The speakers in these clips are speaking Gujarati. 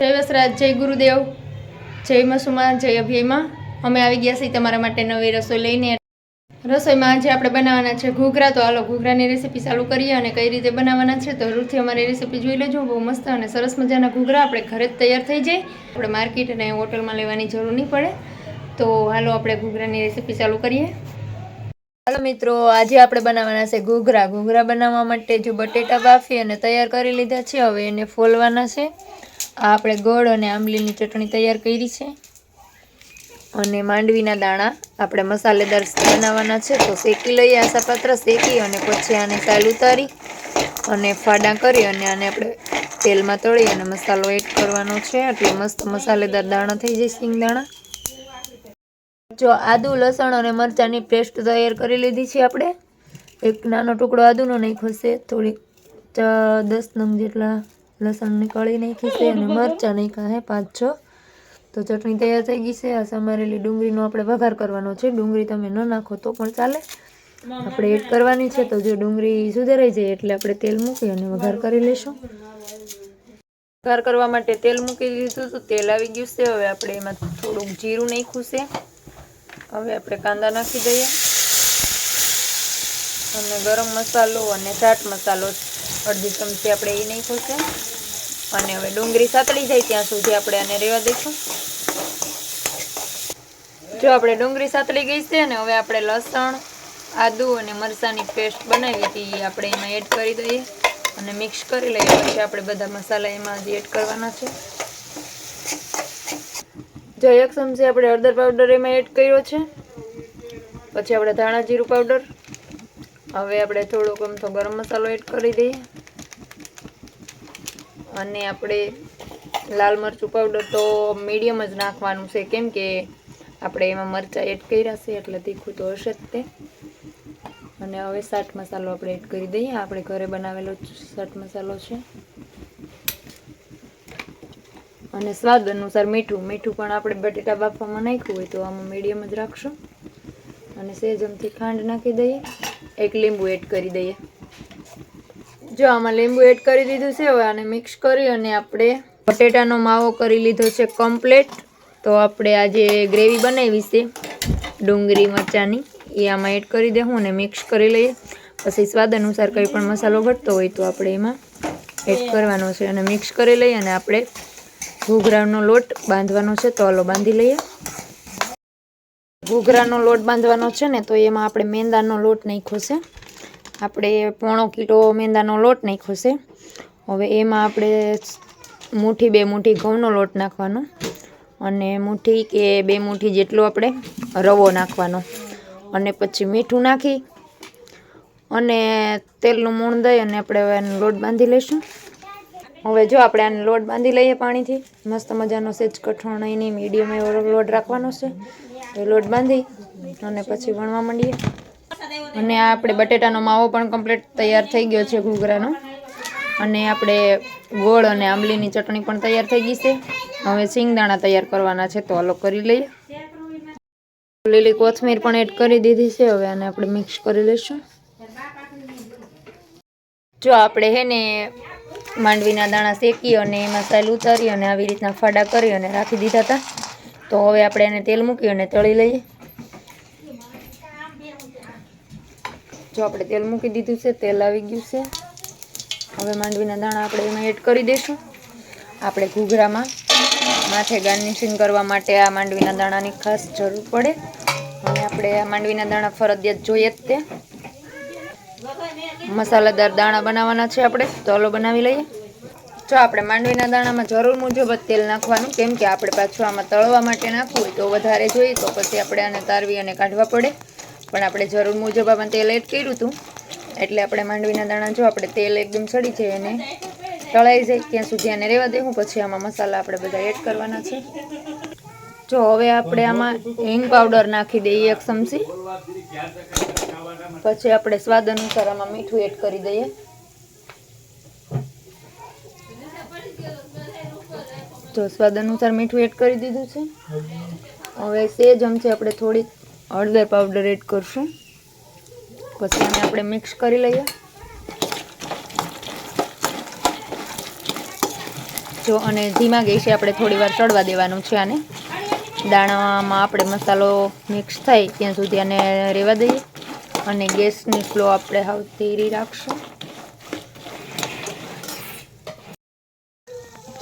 જય વસરાજ, જય ગુરુદેવ, જય મસુમા, જય અભયમાં. અમે આવી ગયા છીએ તમારા માટે નવી રસોઈ લઈને. રસોઈમાં આજે આપણે બનાવવાના છે ઘૂઘરા. તો હાલો ઘૂઘરાની રેસીપી ચાલુ કરીએ અને કઈ રીતે બનાવવાના છે તો જરૂરથી અમારી રેસીપી જોઈ લેજો. બહુ મસ્ત અને સરસ મજાના ઘૂઘરા આપણે ઘરે જ તૈયાર થઈ જાય. આપણે માર્કેટ અને હોટલમાં લેવાની જરૂર નહીં પડે. તો હાલો આપણે ઘૂઘરાની રેસીપી ચાલુ કરીએ. હાલો મિત્રો, આજે આપણે બનાવવાના છે ઘૂઘરા. ઘૂઘરા બનાવવા માટે જો બટેટા બાફી અને તૈયાર કરી લીધા છે. હવે એને ફોલવાના છે. આ આપણે ગોળ અને આંબલીની ચટણી તૈયાર કરી છે અને માંડવીના દાણા આપણે મસાલેદાર બનાવવાના છે. તો શેકી લઈએ આસા પાત્ર, શેકી અને પછી આને સાલ ઉતારી અને ફાડા કરી અને આને આપણે તેલમાં તળી અને મસાલો એડ કરવાનો છે. એટલે મસ્ત મસાલેદાર દાણા થઈ જાય, સિંગ દાણા. જો આદુ, લસણ અને મરચાંની પેસ્ટ તૈયાર કરી લીધી છે આપણે. એક નાનો ટુકડો આદુનો નાખ્યો છે, થોડીક 10 નંગ જેટલા લસણની કળી નાખી છે અને મરચાં નાખ્યા છે 5-6. તો ચટણી તૈયાર થઈ ગઈ છે. આ સમારેલી ડુંગળીનો આપણે વઘાર કરવાનો છે. ડુંગળી તમે ન નાખો તો પણ ચાલે, આપણે એડ કરવાની છે. તો જો ડુંગળી સુધારાઈ જાય એટલે આપણે તેલ મૂકી અને વઘાર કરી લઈશું. વઘાર કરવા માટે તેલ મૂકી દીધું તો તેલ આવી ગયું છે. હવે આપણે એમાં થોડુંક જીરું નાખ્યું છે. હવે આપણે કાંદા નાખી દઈએ અને ગરમ મસાલો અને ચાટ મસાલો અડધી ચમચી આપણે એ નાખ્યો છે. અને હવે ડુંગળી સાતળી જાય ત્યાં સુધી આપણે આને રહેવા દઈશું. જો આપણે ડુંગળી સાતળી ગઈ છે ને હવે આપણે લસણ, આદુ અને મરચાંની પેસ્ટ બનાવી હતી આપણે એમાં એડ કરી દઈએ અને મિક્સ કરી લઈએ. પછી આપણે બધા મસાલા એમાં એડ કરવાના છે. જો 1 ચમચી આપણે હળદર પાવડર એમાં એડ કર્યો છે. પછી આપણે ધાણા જીરું પાવડર. હવે આપણે થોડોક અમથો ગરમ મસાલો એડ કરી દઈએ અને આપણે લાલ મરચું પાવડર તો મીડિયમ જ નાખવાનું છે, કેમ કે આપણે એમાં મરચાં એડ કર્યા છે એટલે તીખું તો હશે જ તે. અને હવે ચાટ મસાલો આપણે એડ કરી દઈએ. આપણે ઘરે બનાવેલો ચાટ મસાલો છે. અને સ્વાદ અનુસાર મીઠું. મીઠું પણ આપણે બટેટા બાફવામાં નાખ્યું હોય તો આમાં મીડિયમ જ રાખશું. અને સેજમથી ખાંડ નાખી દઈએ. એક લીંબુ એડ કરી દઈએ. જો આમાં લીંબુ એડ કરી દીધું છે. હવે આને મિક્સ કરી અને આપણે બટેટાનો માવો કરી લીધો છે કમ્પ્લીટ. તો આપણે આજે ગ્રેવી બનાવી છે ડુંગળી મરચાંની, એ આમાં એડ કરી દઉં અને મિક્સ કરી લઈએ. પછી સ્વાદ અનુસાર કંઈ પણ મસાલો ઘટતો હોય તો આપણે એમાં એડ કરવાનો છે અને મિક્સ કરી લઈએ. અને આપણે ઘૂઘરાનો લોટ બાંધવાનો છે. તો હાલો બાંધી લઈએ. ઘૂઘરાનો લોટ બાંધવાનો છે ને તો એમાં આપણે મેંદાનો લોટ નાખ્યો છે. આપણે 1.5 કિલો મેંદાનો લોટ નાખ્યો છે. હવે એમાં આપણે મુઠ્ઠી 2 મુઠ્ઠી ઘઉંનો લોટ નાખવાનો અને મુઠ્ઠી કે 2 મુઠ્ઠી જેટલો આપણે રવો નાખવાનો અને પછી મીઠું નાખી અને તેલનું મૂણ દઈ અને આપણે હવે આનો લોટ બાંધી લઈશું. હવે જો આપણે આને લોટ બાંધી લઈએ પાણીથી. મસ્ત મજાનો સેજ કઠણ મીડિયમ એવો લોટ રાખવાનો છે. એ લોટ બાંધી અને પછી વણવા માંડીએ. અને આ આપણે બટેટાનો માવો પણ કમ્પ્લીટ તૈયાર થઈ ગયો છે ઘૂઘરાનો. અને આપણે ગોળ અને આંબલીની ચટણી પણ તૈયાર થઈ ગઈ છે. હવે સિંગદાણા તૈયાર કરવાના છે. તો હાલો કરી લઈએ. લીલી કોથમીર પણ એડ કરી દીધી છે. હવે આને આપણે મિક્સ કરી લઈશું. જો આપણે હે ને માંડવીના દાણા શેકી અને એમાં સાલ ઉતારી અને આવી રીતના ફાડા કરી અને રાખી દીધા હતા. તો હવે આપણે એને તેલ મૂકી અને તળી લઈએ. જો આપણે તેલ મૂકી દીધું છે, તેલ આવી ગયું છે. હવે માંડવીના દાણા આપણે એમાં એડ કરી દઈશું. આપણે ઘૂઘરામાં માથે ગાર્નિશિંગ કરવા માટે આ માંડવીના દાણાની ખાસ જરૂર પડે અને આપણે આ માંડવીના દાણા ફરજિયાત જોઈએ જ તે. મસાલેદાર દાણા બનાવવાના છે આપણે. તો હાલો બનાવી લઈએ. જો આપણે માંડવીના દાણામાં જરૂર મુજબ જ તેલ નાખવાનું, કેમ કે આપણે પાછું આમાં તળવા માટે નાખવું હોય તો વધારે જોઈએ તો પછી આપણે આને તારવી અને કાઢવા પડે. પણ આપણે જરૂર મુજબ આમાં તેલ એડ કર્યું હતું એટલે આપણે માંડવીના દાણા જો આપણે તેલ એકદમ ચડી જાય અને તળાઈ જાય ત્યાં સુધી આને રહેવા દેવું. પછી આમાં મસાલા આપણે બધા એડ કરવાના છે. જો હવે આપણે આમાં હિંગ પાવડર નાખી દઈએ 1 ચમચી. પછી આપણે સ્વાદ અનુસાર આમાં મીઠું એડ કરી દઈએ. જો સ્વાદ અનુસાર મીઠું એડ કરી દીધું છે. હવે સેજ ચમચી આપણે થોડી હળદર પાવડર એડ કરશું. પછી આને આપણે મિક્સ કરી લઈએ. લેજો અને ધીમા ગેસે આપણે થોડી વાર ચડવા દેવાનું છે આને. દાણામાં આપણે મસાલો મિક્સ થાય ત્યાં સુધી આને રહેવા દઈએ અને ગેસની ફ્લો આપણે હાવ ધીરી રાખશું.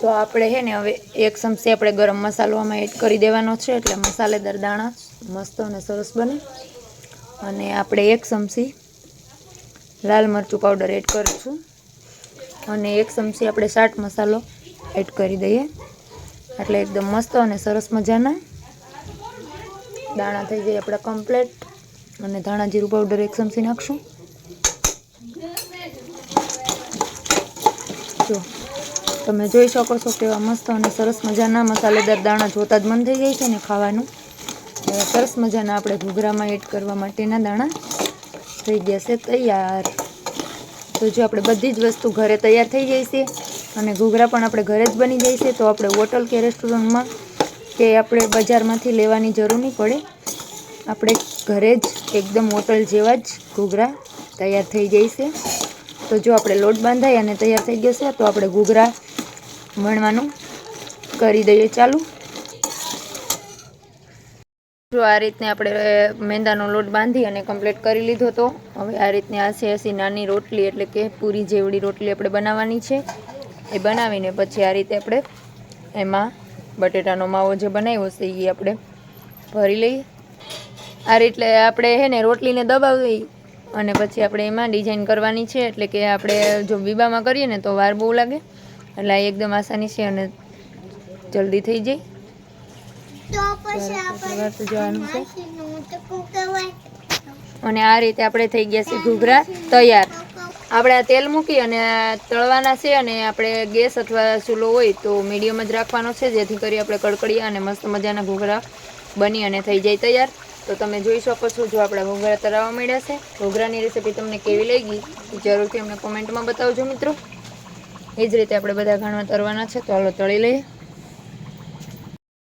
તો આપણે છે ને હવે 1 ચમચી આપણે ગરમ મસાલો આમાં એડ કરી દેવાનો છે એટલે મસાલેદાર દાણા મસ્ત અને સરસ બને. અને આપણે 1 ચમચી લાલ મરચું પાવડર એડ કરીશું અને 1 ચમચી આપણે ચાટ મસાલો એડ કરી દઈએ એટલે એકદમ મસ્ત અને સરસ મજાના દાણા થઈ જાય આપણા કમ્પ્લીટ. અને ધાણા જીરું પાવડર 1 ચમચી નાખશું. જો તમે જોઈ શકો છો કેવા મસ્ત અને સરસ મજાના મસાલેદાર દાણા જોતા જ મન થઈ જાય છે ને ખાવાનું. સરસ મજાના આપણે ઘૂઘરામાં એડ કરવા માટેના દાણા થઈ ગયા છે તૈયાર. તો જો આપણે બધી જ વસ્તુ ઘરે તૈયાર થઈ જાય છે અને ઘૂઘરા પણ આપણે ઘરે જ બની જાય છે. તો આપણે હોટલ કે રેસ્ટોરન્ટમાં કે આપણે બજારમાંથી લેવાની જરૂર નહીં પડે. આપણે ઘરે જ એકદમ હોટલ જેવા જ ઘૂઘરા તૈયાર થઈ જાય છે. તો જો આપણે લોટ બાંધાઈ અને તૈયાર થઈ ગયો છે તો આપણે ઘૂઘરા વણવાનું કરી દઈએ ચાલુ. જો આ રીતને આપણે મેંદાનો લોટ બાંધી અને કમ્પ્લીટ કરી લીધો. તો હવે આ રીતની આસી નાની રોટલી એટલે કે પૂરી જેવડી રોટલી આપણે બનાવવાની છે. એ બનાવીને પછી આ રીતે આપણે એમાં બટેટાનો માવો જે બનાવ્યો છે એ આપણે ભરી લઈએ. આ રીતે આપણે છે ને રોટલીને દબાવી અને પછી આપણે એમાં ડિઝાઇન કરવાની છે. એટલે કે આપણે જો બીબામાં કરીએ ને તો વાર બહુ લાગે એટલે આ એકદમ આસાની છે અને જલ્દી થઈ જાય. અને આ રીતે આપણે થઈ ગયા છે ઘૂઘરા તૈયાર. આપણે આ તેલ મૂકી અને તળવાના છે અને આપણે ગેસ અથવા ચૂલો હોય તો મીડિયમ જ રાખવાનો છે જેથી કરી આપણે કડકડિયા અને મસ્ત મજાના ઘૂઘરા બની અને થઈ જાય તૈયાર. તો તમે જોઈ શકો છો જો આપણા ઘૂઘરા તળાવવા માંડ્યા છે. ઘૂઘરાની રેસીપી તમને કેવી લાગી જરૂરથી અમને કોમેન્ટમાં બતાવજો મિત્રો. એ જ રીતે આપણે બધા ઘાણવા તળવાના છે તો હાલો તળી લઈએ.